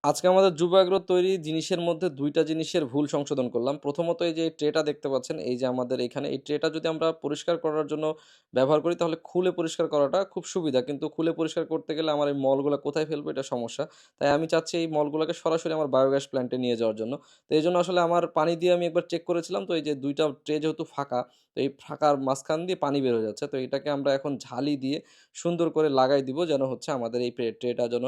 আজকে আমাদের যুব আগ্রহ তৈরি জিনিসের মধ্যে ২ টা জিনিসের ভুল সংশোধন করলাম। প্রথমত এই যে ট্রেটা দেখতে পাচ্ছেন, এই যে আমাদের এখানে এই ট্রেটা যদি আমরা পরিষ্কার করার জন্য ব্যবহার করি তাহলে খুলে পরিষ্কার করাটা খুব সুবিধা। কিন্তু খুলে পরিষ্কার করতে গেলে আমার এই মলগুলা কোথায় ফেলবো এটা সমস্যা। তাই আমি চাচ্ছি এই মলগুলাকে সরাসরি আমার বায়োগ্যাস প্ল্যান্টে নিয়ে যাওয়ার জন্য। তো এজন্য আসলে আমার পানি দিয়ে আমি একবার চেক করেছিলাম। তো এই যে ২ টা ট্রে যেহেতু ফাঁকা, তো এই ফাঁকার মাঝখান দিয়ে পানি বের হয়ে যাচ্ছে। তো এটাকে আমরা এখন ঝালি দিয়ে সুন্দর করে লাগাই দিব যেন হচ্ছে আমাদের এই ট্রেটা যেন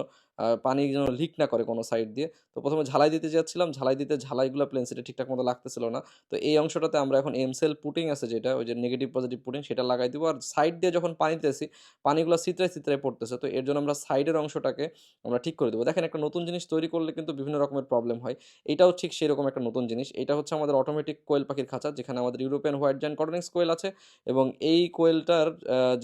পানি যেন লিক না করে কোনো সাইড দিয়ে। তো ১ম এ ঝালাই দিতে যাচ্ছিলাম, ঝালাই দিতে ঝালাইগুলা প্লেন সিটে ঠিকঠাক মতো লাগতেছিল না। তো এই অংশটাতে আমরা এখন এমসেল পুটিং আছে যেটা, ওই যে নেগেটিভ পজিটিভ পুটিং সেটা লাগাই দিব। আর সাইড দিয়ে যখন পানি দিতেছি, পানিগুলা ছিতরায়, ছিতরায় পড়তেছে। তো এর জন্য আমরা সাইডের অংশটাকে আমরা ঠিক করে দেব। দেখেন একটা নতুন জিনিস তৈরি করলে কিন্তু বিভিন্ন রকমের প্রবলেম হয়। এটাও ঠিক সেরকম একটা নতুন জিনিস। এটা হচ্ছে আমাদের অটোমেটিক কোয়েল পাখির খাঁচা, যেখানে আমাদের ইউরোপিয়ান হোয়াইট জায়ান্ট কটনিংস কোয়েল আছে এবং এই কোয়েলটার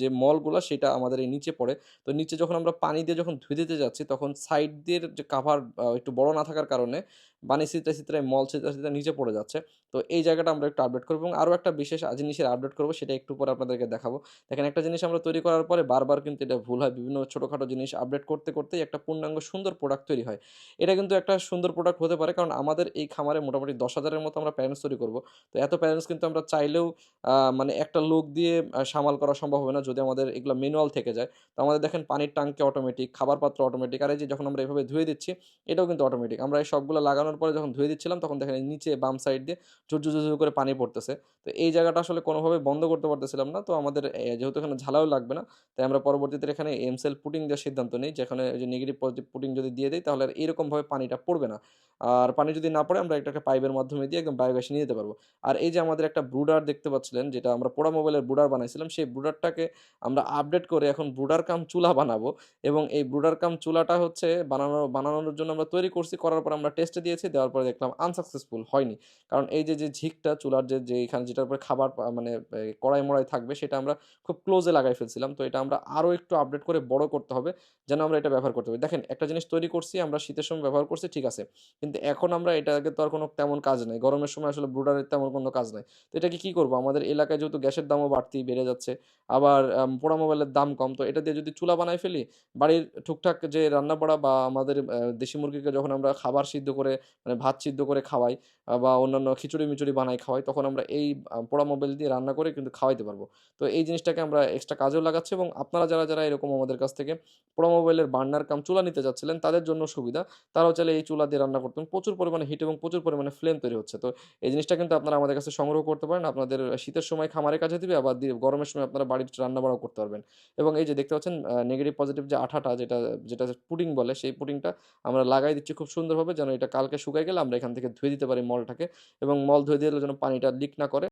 যে মলগুলা সেটা আমাদের এই নিচে পড়ে। তো নিচে যখন আমরা পানি দিয়ে যখন ধুয়ে দিতে যাচ্ছি তখন সাইড দিয়ে যে কাভার একটু বড় না থাকার কারণে পানি ছিটতে, ছিটতে মল ছিটতে, ছিটতে নিচে পড়ে যাচ্ছে। তো এই জায়গাটা আমরা একটু আপডেট করব এবং আরো একটা বিশেষ জিনিসের আপডেট করব সেটা একটু পরে আপনাদেরকে দেখাবো। দেখেন একটা জিনিস আমরা তৈরি করার পরে বারবার কিন্তু এটা ভুল হয়। বিভিন্ন ছোটখাটো জিনিস আপডেট করতে, করতেই একটা পূর্ণাঙ্গ সুন্দর প্রোডাক্ট তৈরি হয়। এটা কিন্তু একটা সুন্দর প্রোডাক্ট হতে পারে কারণ আমাদের এই খামারে মোটামুটি ১০,০০০ এর মতো আমরা প্যারেন্টস তৈরি করব। তো এত প্যারেন্টস কিন্তু আমরা চাইলেও মানে একটা লোক দিয়ে সামাল করা সম্ভব হবে না যদি আমাদের এগুলা ম্যানুয়াল থেকে যায়। তো আমাদের দেখেন পানির ট্যাঙ্কি অটোমেটিক, খাবার পাত্র অটোমেটিক। আর এই যে যখন আমরা এভাবে ধুয়ে দিচ্ছি, এটাও কিন্তু অটোমেটিক। আমরা এই সবগুলো লাগানোর পরে যখন ধুয়ে দিচ্ছিলাম, তখন দেখেন এই নিচে বাম সাইড দিয়ে ঝুরঝুর, ঝুরঝুর করে পানি পড়তেছে। তো এই জায়গাটা আসলে কোনোভাবে বন্ধ করতে পারতেছিলাম না। তো আমাদের যেহেতু এখানে ঝালাও লাগবে না, তাই আমরা পরবর্তীতে এখানে এমসেল পুটিং দেওয়ার সিদ্ধান্ত নেই। যেখানে ওই যে নেগেটিভ পজিটিভ পুটিং যদি দিয়ে দেই, তাহলে আর এরকমভাবে পানিটা পড়বে না। আর পানি যদি না পড়ে, আমরা একটা পাইপের মাধ্যমে দিয়ে একদম বায়োগ্যাস নিয়ে যেতে পারবো। আর এই যে আমাদের একটা ব্রুডার দেখতে পাচ্ছিলেন, যেটা আমরা পোড়া মোবাইলের ব্রুডার বানাইছিলাম, সেই ব্রুডারটাকে আমরা আপডেট করে এখন ব্রুডার কাম চুলা বানাবো এবং এই ব্রুডার কাম চুলাটা হচ্ছে বানানোর জন্য আমরা তৈরি করছি। করার পর আমরা টেস্টে দিয়েছি। দেওয়ার পরে দেখলাম আনসাকসেসফুল হয়নি। কারণ এই যে ঝিকটা চুলার যে এখানে যেটার উপরে খাবার মানে কড়াই-মড়াই থাকবে সেটা আমরা খুব ক্লোজে লাগাই ফেলছিলাম। তো এটা আমরা আরো একটু আপডেট করে বড় করতে হবে যেন আমরা এটা ব্যবহার করতে পারি। দেখেন একটা জিনিস তৈরি করছি, আমরা শীতের সময় ব্যবহার করছি ঠিক আছে। কিন্তু এখন আমরা এটাকে তো আর কোনো তেমন কাজ নাই। গরমের সময় আসলে ব্রুডারের তেমন কোনো কাজ নাই। তো এটাকে কি করব? আমাদের এলাকায় যেহেতু গ্যাসের দামও বাড়তি বেড়ে যাচ্ছে। আবার পোড়া মোবাইলের দাম কম। তো এটা দিয়ে যদি চুলা বানায় ফেলি, বাড়ির টুকটাক যে রান্না-বাড়া বা আমাদের দেশি মুরগিকে যখন আমরা খাবার সিদ্ধ করে মানে ভাত সিদ্ধ করে খাওয়াই বা অন্যান্য খিচুড়ি-মিচুড়ি বানাই খাওয়াই, তখন আমরা এই পোড়া মোবাইল দিয়ে রান্না করে কিন্তু খাওয়াইতে পারবো। তো এই জিনিসটাকে আমরা এক্সট্রা কাজেও লাগাচ্ছি এবং আপনারা যারা এরকম আমাদের কাছ থেকে পোড়া মোবাইলের বার্নার কাম চুলা নিতে চাচ্ছিলেন, তাদের জন্য সুবিধা। তারাও চাইলে এই চুলা দিয়ে রান্না করতেন। প্রচুর পরিমাণে হিট এবং প্রচুর পরিমাণে ফ্লেম তৈরি হচ্ছে। তো এই জিনিসটা কিন্তু আপনারা আমাদের কাছে সংগ্রহ করতে পারেন। আপনাদের শীতের সময় খামারে কাজে দিবে, আবার গরমের সময় আপনারা বাড়ির রান্না-বাড়াও করতে পারবেন। এবং এই যে দেখতে পাচ্ছেন নেগেটিভ পজিটিভ যে আঠাটা যেটা পুডিং বলে, সেই পুডিংটা আমরা লাগাই দিচ্ছি খুব সুন্দরভাবে যেন এটা কালকে শুকায় গেলে আমরা এখান থেকে ধুয়ে দিতে পারি মলটাকে এবং মল ধুয়ে দিলে যেন পানিটা লিক না করে